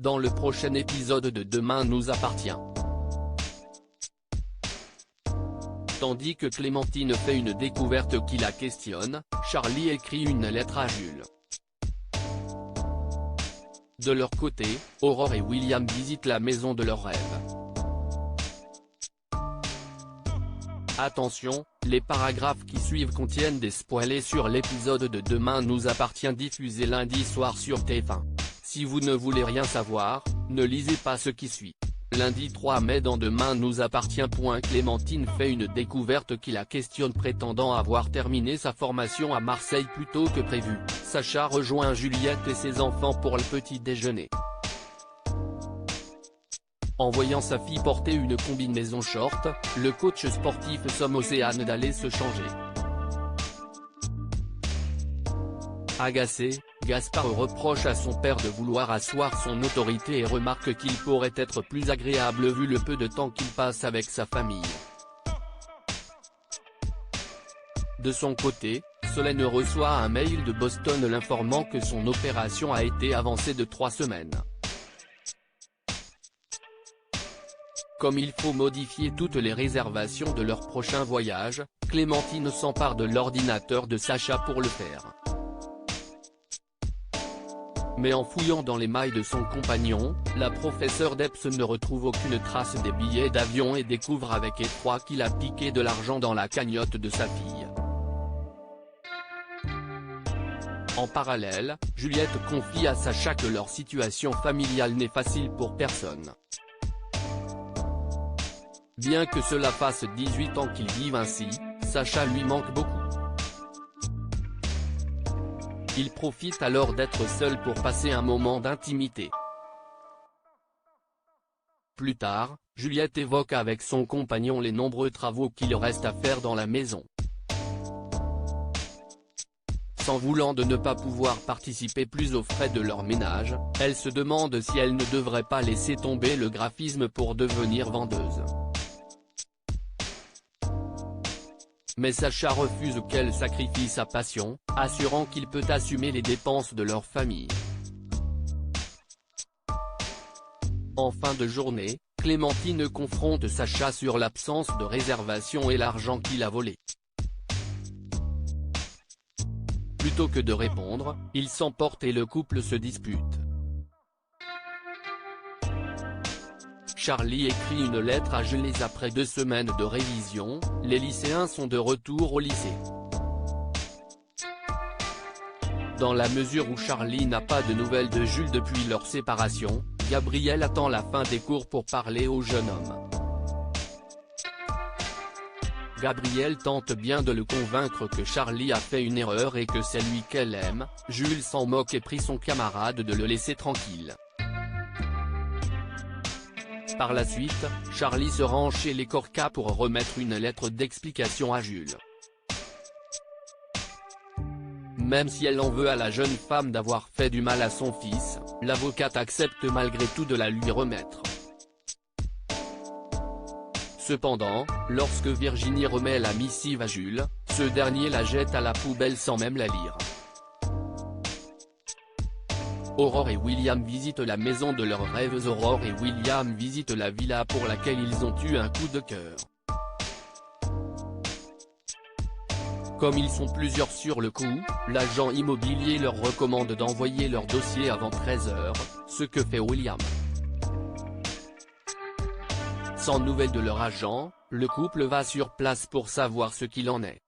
dans le prochain épisode de Demain nous appartient. Tandis que Clémentine fait une découverte qui la questionne, Charlie écrit une lettre à Jules. De leur côté, Aurore et William visitent la maison de leurs rêves. Attention, les paragraphes qui suivent contiennent des spoilers sur l'épisode de Demain nous appartient diffusé lundi soir sur TF1. Si vous ne voulez rien savoir, ne lisez pas ce qui suit. Lundi 3 mai dans Demain nous appartient. Clémentine fait une découverte qui la questionne prétendant avoir terminé sa formation à Marseille plus tôt que prévu. Sacha rejoint Juliette et ses enfants pour le petit déjeuner. En voyant sa fille porter une combinaison short, le coach sportif somme Océane d'aller se changer. Agacé, Gaspard reproche à son père de vouloir asseoir son autorité et remarque qu'il pourrait être plus agréable vu le peu de temps qu'il passe avec sa famille. De son côté, Solène reçoit un mail de Boston l'informant que son opération a été avancée de 3 semaines. Comme il faut modifier toutes les réservations de leur prochain voyage, Clémentine s'empare de l'ordinateur de Sacha pour le faire. Mais en fouillant dans les mailles de son compagnon, la professeure d'EPS ne retrouve aucune trace des billets d'avion et découvre avec effroi qu'il a piqué de l'argent dans la cagnotte de sa fille. En parallèle, Juliette confie à Sacha que leur situation familiale n'est facile pour personne. Bien que cela fasse 18 ans qu'ils vivent ainsi, Sacha lui manque beaucoup. Il profite alors d'être seul pour passer un moment d'intimité. Plus tard, Juliette évoque avec son compagnon les nombreux travaux qu'il reste à faire dans la maison. S'en voulant de ne pas pouvoir participer plus aux frais de leur ménage, elle se demande si elle ne devrait pas laisser tomber le graphisme pour devenir vendeuse. Mais Sacha refuse qu'elle sacrifie sa passion, assurant qu'il peut assumer les dépenses de leur famille. En fin de journée, Clémentine confronte Sacha sur l'absence de réservation et l'argent qu'il a volé. Plutôt que de répondre, il s'emporte et le couple se dispute. Charlie écrit une lettre à Jules après 2 semaines de révision, les lycéens sont de retour au lycée. Dans la mesure où Charlie n'a pas de nouvelles de Jules depuis leur séparation, Gabriel attend la fin des cours pour parler au jeune homme. Gabriel tente bien de le convaincre que Charlie a fait une erreur et que c'est lui qu'elle aime. Jules s'en moque et prie son camarade de le laisser tranquille. Par la suite, Charlie se rend chez les Corca pour remettre une lettre d'explication à Jules. Même si elle en veut à la jeune femme d'avoir fait du mal à son fils, l'avocate accepte malgré tout de la lui remettre. Cependant, lorsque Virginie remet la missive à Jules, ce dernier la jette à la poubelle sans même la lire. Aurore et William visitent la maison de leurs rêves. Aurore et William visitent la villa pour laquelle ils ont eu un coup de cœur. Comme ils sont plusieurs sur le coup, l'agent immobilier leur recommande d'envoyer leur dossier avant 13 h, ce que fait William. Sans nouvelles de leur agent, le couple va sur place pour savoir ce qu'il en est.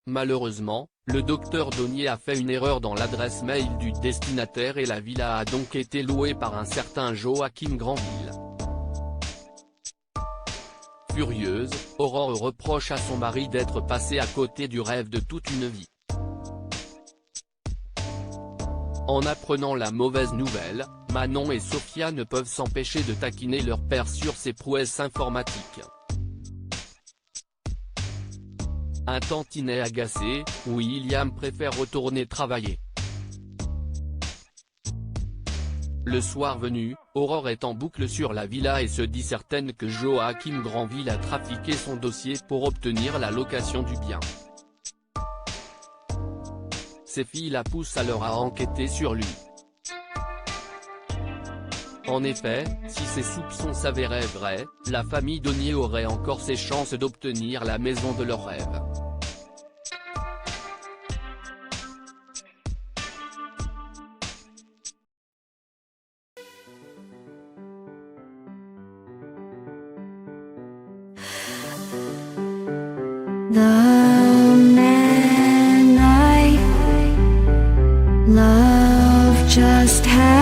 Malheureusement, le docteur Donnier a fait une erreur dans l'adresse mail du destinataire et la villa a donc été louée par un certain Joachim Granville. Furieuse, Aurore reproche à son mari d'être passé à côté du rêve de toute une vie. En apprenant la mauvaise nouvelle, Manon et Sophia ne peuvent s'empêcher de taquiner leur père sur ses prouesses informatiques. Un tantinet agacé, William préfère retourner travailler. Le soir venu, Aurore est en boucle sur la villa et se dit certaine que Joachim Granville a trafiqué son dossier pour obtenir la location du bien. Ses filles la poussent alors à enquêter sur lui. En effet, si ces soupçons s'avéraient vrais, la famille Donier aurait encore ses chances d'obtenir la maison de leurs rêves. The man I love just had